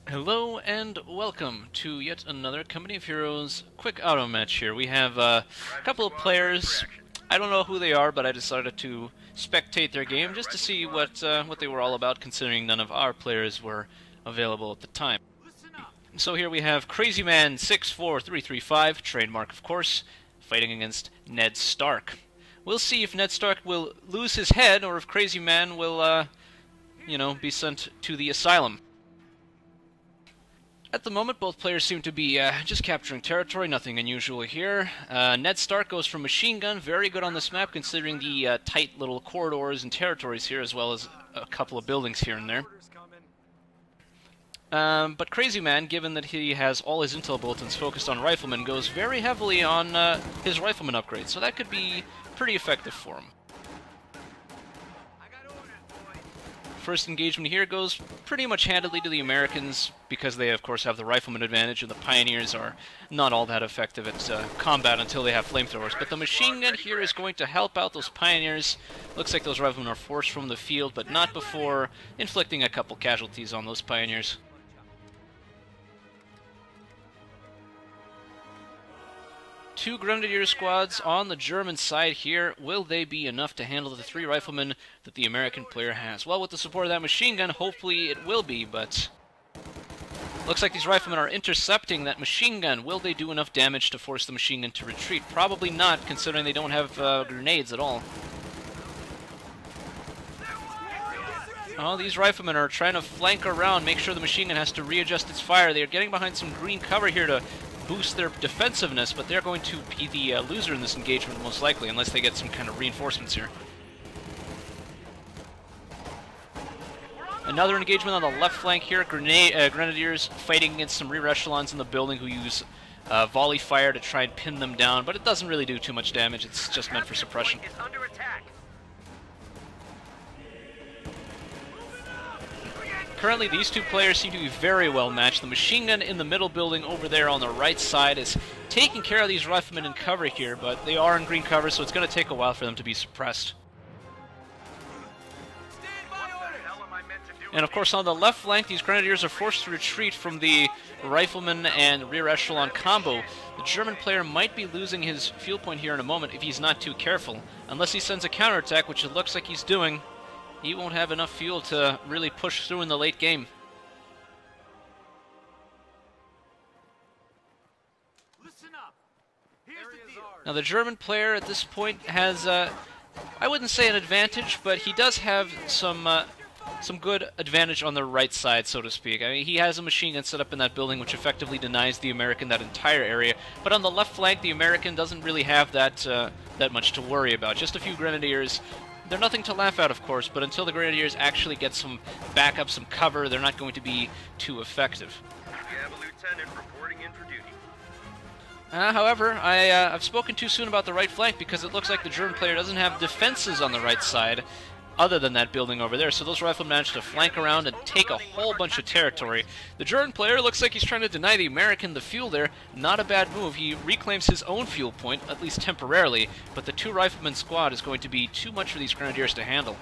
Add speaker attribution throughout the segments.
Speaker 1: Hello and welcome to yet another Company of Heroes quick auto match here. We have a couple of players. I don't know who they are, but I decided to spectate their game just to see what they were all about, considering none of our players were available at the time. So here we have Crazyman 64335, trademark of course, fighting against Ned Stark. We'll see if Ned Stark will lose his head or if Crazyman will, be sent to the asylum. At the moment, both players seem to be just capturing territory, nothing unusual here. Ned Stark goes for machine gun, very good on this map considering the tight little corridors and territories here, as well as a couple of buildings here and there. But Crazyman, given that he has all his intel bulletins focused on Rifleman, goes very heavily on his Rifleman upgrade, so that could be pretty effective for him. First engagement here goes pretty much handily to the Americans, because they of course have the Rifleman advantage, and the Pioneers are not all that effective at combat until they have flamethrowers. But the machine gun here is going to help out those Pioneers. Looks like those Riflemen are forced from the field, but not before inflicting a couple casualties on those Pioneers. Two Grenadier squads on the German side here. Will they be enough to handle the three Riflemen that the American player has? Well, with the support of that machine gun, hopefully it will be, but looks like these Riflemen are intercepting that machine gun. Will they do enough damage to force the machine gun to retreat? Probably not, considering they don't have grenades at all. Oh, these Riflemen are trying to flank around, make sure the machine gun has to readjust its fire. They are getting behind some green cover here to boost their defensiveness, but they're going to be the loser in this engagement most likely, unless they get some kind of reinforcements here. Another engagement on the left flank here. Grenadiers fighting against some rear echelons in the building who use volley fire to try and pin them down, but it doesn't really do too much damage. It's just meant for suppression. Currently, these two players seem to be very well matched. The machine gun in the middle building over there on the right side is taking care of these Riflemen in cover here, but they are in green cover, so it's going to take a while for them to be suppressed. And of course, on the left flank, these Grenadiers are forced to retreat from the Rifleman and rear echelon combo. The German player might be losing his fuel point here in a moment if he's not too careful. Unless he sends a counterattack, which it looks like he's doing, he won't have enough fuel to really push through in the late game. Now the German player at this point has, I wouldn't say an advantage, but he does have some good advantage on the right side, so to speak. I mean, he has a machine gun set up in that building, which effectively denies the American that entire area. But on the left flank, the American doesn't really have that much to worry about. Just a few Grenadiers. They're nothing to laugh at, of course, but until the Grenadiers actually get some backup, some cover, they're not going to be too effective.
Speaker 2: We have a lieutenant reporting in for duty.
Speaker 1: However, I've spoken too soon about the right flank because it looks like the German player doesn't have defenses on the right side other than that building over there, so those Riflemen managed to flank around and take a whole bunch of territory. The German player looks like he's trying to deny the American the fuel there. Not a bad move. He reclaims his own fuel point, at least temporarily, but the two Rifleman squad is going to be too much for these Grenadiers to handle.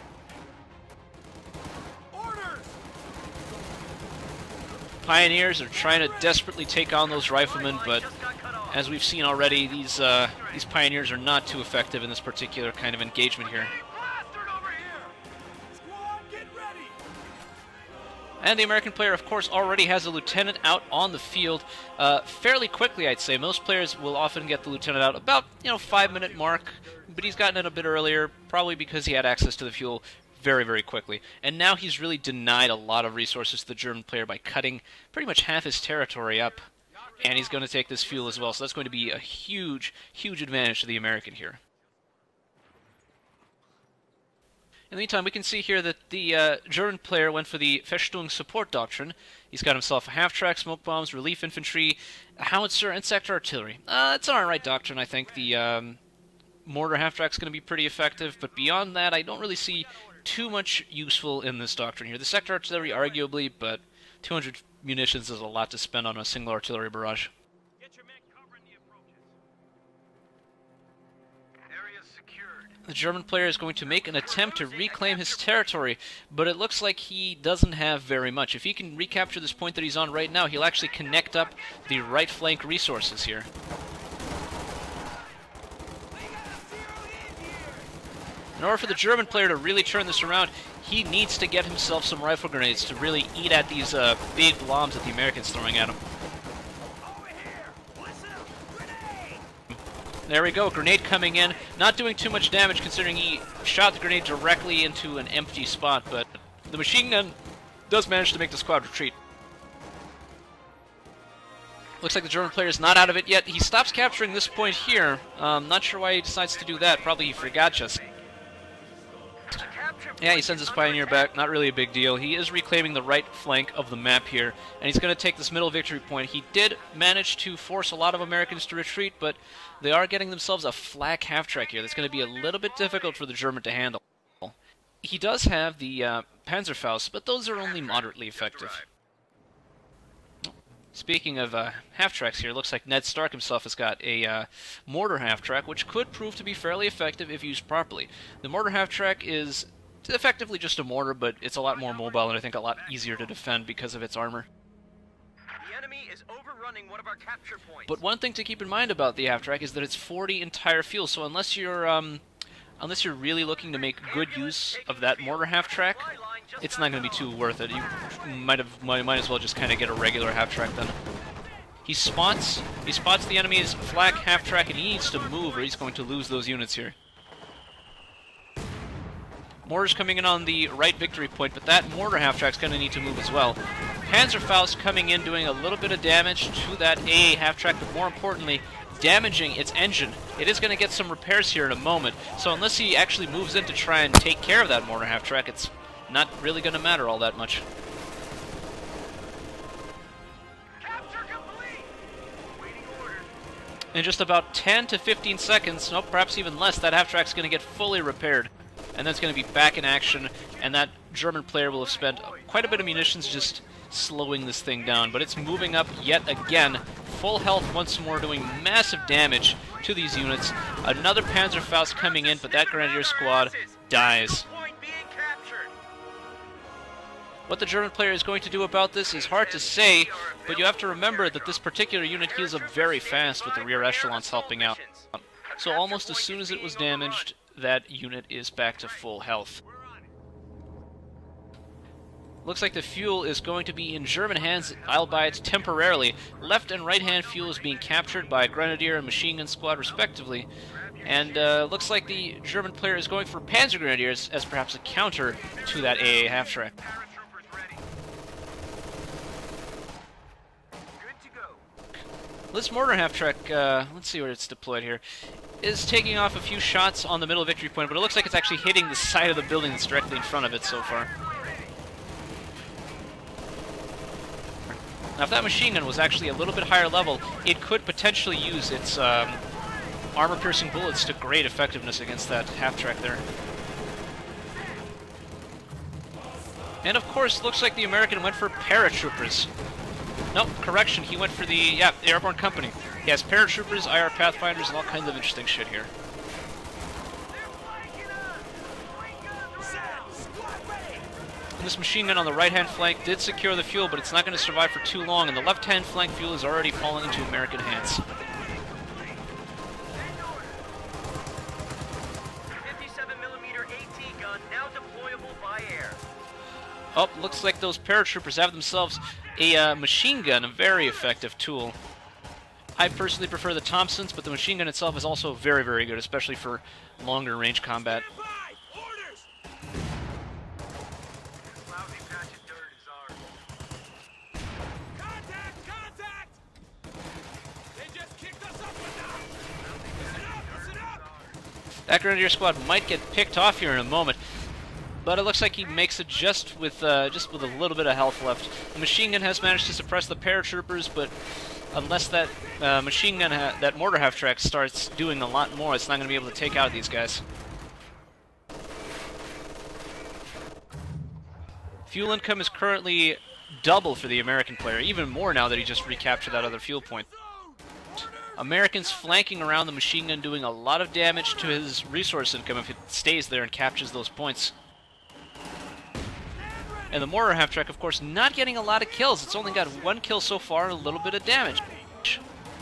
Speaker 1: Pioneers are trying to desperately take on those Riflemen, but as we've seen already, these Pioneers are not too effective in this particular kind of engagement here. And the American player, of course, already has a lieutenant out on the field fairly quickly, I'd say. Most players will often get the lieutenant out about, 5-minute mark, but he's gotten it a bit earlier, probably because he had access to the fuel very, very quickly. And now he's really denied a lot of resources to the German player by cutting pretty much half his territory up. And he's going to take this fuel as well, so that's going to be a huge, huge advantage to the American here. In the meantime, we can see here that the German player went for the Festung support doctrine. He's got himself a half-track, smoke bombs, relief infantry, a howitzer, and sector artillery. It's an alright doctrine, I think. The mortar half-track's going to be pretty effective, but beyond that, I don't really see too much useful in this doctrine here. The sector artillery, arguably, but 200 munitions is a lot to spend on a single artillery barrage. The German player is going to make an attempt to reclaim his territory, but it looks like he doesn't have very much. If he can recapture this point that he's on right now, he'll actually connect up the right flank resources here. In order for the German player to really turn this around, he needs to get himself some rifle grenades to really eat at these big bombs that the Americans throwing at him. There we go, grenade coming in, not doing too much damage considering he shot the grenade directly into an empty spot, but the machine gun does manage to make the squad retreat. Looks like the German player is not out of it yet. He stops capturing this point here. Not sure why he decides to do that. Probably he forgot just. Yeah, he sends his pioneer back. Not really a big deal. He is reclaiming the right flank of the map here, and he's going to take this middle victory point. He did manage to force a lot of Americans to retreat, but they are getting themselves a flak half-track here. That's going to be a little bit difficult for the German to handle. He does have the Panzerfaust, but those are only moderately effective. Speaking of half-tracks here, looks like Ned Stark himself has got a mortar half-track, which could prove to be fairly effective if used properly. The mortar half-track is effectively just a mortar, but it's a lot more mobile and I think a lot easier to defend because of its armor.
Speaker 2: The enemy is overrunning one of our capture points.
Speaker 1: But one thing to keep in mind about the half-track is that it's 40 entire fuel, so unless you're really looking to make good use of that mortar half-track, it's not going to be too worth it. You might as well just kind of get a regular half-track then. He spots the enemy's flak half-track and he needs to move or he's going to lose those units here. Mortar's coming in on the right victory point, but that mortar half-track's going to need to move as well. Panzerfaust coming in doing a little bit of damage to that AA half-track, but more importantly, damaging its engine. It is going to get some repairs here in a moment, so unless he actually moves in to try and take care of that mortar half-track, it's not really going to matter all that much. In just about 10 to 15 seconds, no, perhaps even less, that half-track's going to get fully repaired. And then it's going to be back in action, and that German player will have spent quite a bit of munitions just slowing this thing down. But it's moving up yet again. Full health once more, doing massive damage to these units. Another Panzerfaust coming in, but that Grenadier squad dies. What the German player is going to do about this is hard to say, but you have to remember that this particular unit heals up very fast with the rear echelons helping out. So almost as soon as it was damaged, that unit is back to full health. Looks like the fuel is going to be in German hands, albeit temporarily. Left and right hand fuel is being captured by Grenadier and Machine Gun Squad respectively. And looks like the German player is going for Panzer Grenadiers as perhaps a counter to that AA half-track. This mortar half-track, let's see where it's deployed here, is taking off a few shots on the middle victory point, but it looks like it's actually hitting the side of the building that's directly in front of it so far. Now, if that machine gun was actually a little bit higher level, it could potentially use its armor-piercing bullets to great effectiveness against that half-track there. And of course, looks like the American went for paratroopers. Nope, correction, he went for the airborne company. He has paratroopers, IR pathfinders, and all kinds of interesting shit here. And this machine gun on the right-hand flank did secure the fuel, but it's not going to survive for too long, and the left-hand flank fuel is already falling into American hands.
Speaker 2: 57mm AT gun now deployable by air.
Speaker 1: Oh, looks like those paratroopers have themselves a machine gun, a very effective tool. I personally prefer the Thompsons, but the machine gun itself is also very, very good, especially for longer range combat. That Grenadier squad might get picked off here in a moment, but it looks like he makes it just with a little bit of health left. The machine gun has managed to suppress the paratroopers, but unless that machine gun, that mortar half-track starts doing a lot more, it's not going to be able to take out these guys. Fuel income is currently double for the American player, even more now that he just recaptured that other fuel point. Americans flanking around the machine gun, doing a lot of damage to his resource income if it stays there and captures those points. And the mortar half-track, of course, not getting a lot of kills. It's only got 1 kill so far and a little bit of damage.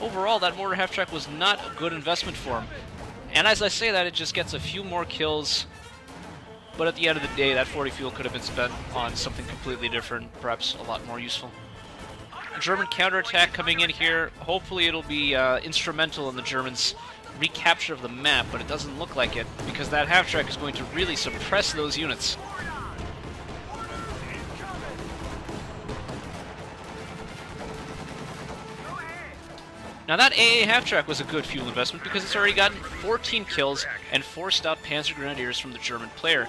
Speaker 1: Overall, that mortar half-track was not a good investment for him. And as I say that, it just gets a few more kills. But at the end of the day, that 40 fuel could have been spent on something completely different, perhaps a lot more useful. A German counterattack coming in here. Hopefully it'll be instrumental in the Germans' recapture of the map, but it doesn't look like it, because that half-track is going to really suppress those units. Now that AA half-track was a good fuel investment because it's already gotten 14 kills and forced out Panzer Grenadiers from the German player.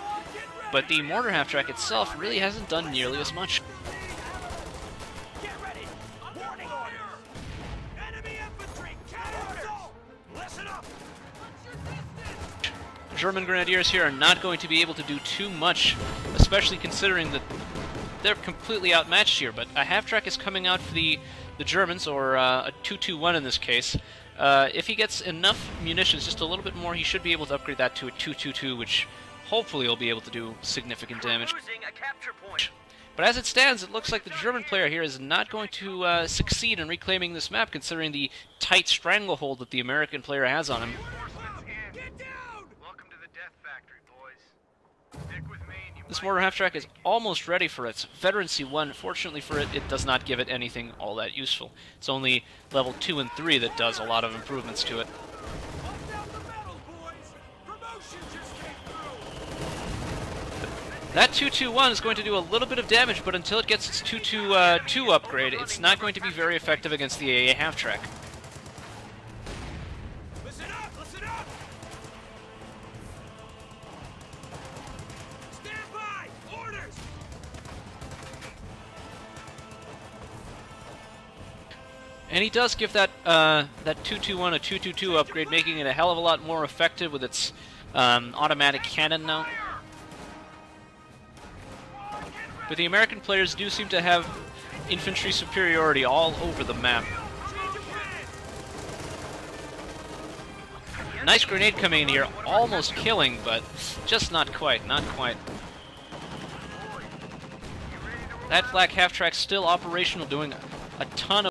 Speaker 1: But the mortar half-track itself really hasn't done nearly as much.
Speaker 3: Get ready! Warning order! Enemy infantry! Cancel! Listen up!
Speaker 1: German Grenadiers here are not going to be able to do too much, especially considering that they're completely outmatched here. But a half-track is coming out for the Germans, or a 221 in this case. If he gets enough munitions, just a little bit more, he should be able to upgrade that to a 222, which hopefully will be able to do significant damage.
Speaker 2: Losing a capture point.
Speaker 1: But as it stands, it looks like the German player here is not going to succeed in reclaiming this map, considering the tight stranglehold that the American player has on him.
Speaker 3: Get down!
Speaker 2: Welcome to the death factory, boys. Stick with me and you
Speaker 1: This
Speaker 2: might
Speaker 1: mortar half-track is almost ready for its Veterancy 1. Fortunately for it, it does not give it anything all that useful. It's only level 2 and 3 that does a lot of improvements to it.
Speaker 3: Bust out the metal, boys! Promotion just came through!
Speaker 1: That 221 is going to do a little bit of damage, but until it gets its 222 upgrade, it's not going to be very effective against the AA half-track.
Speaker 3: Listen up! Listen up! Stand by! Orders!
Speaker 1: And he does give that that 221 a 222 upgrade, making it a hell of a lot more effective with its automatic cannon now. But the American players do seem to have infantry superiority all over the map. Nice grenade coming in here, almost killing, but just not quite, not quite. That flak half-track still operational, doing a ton of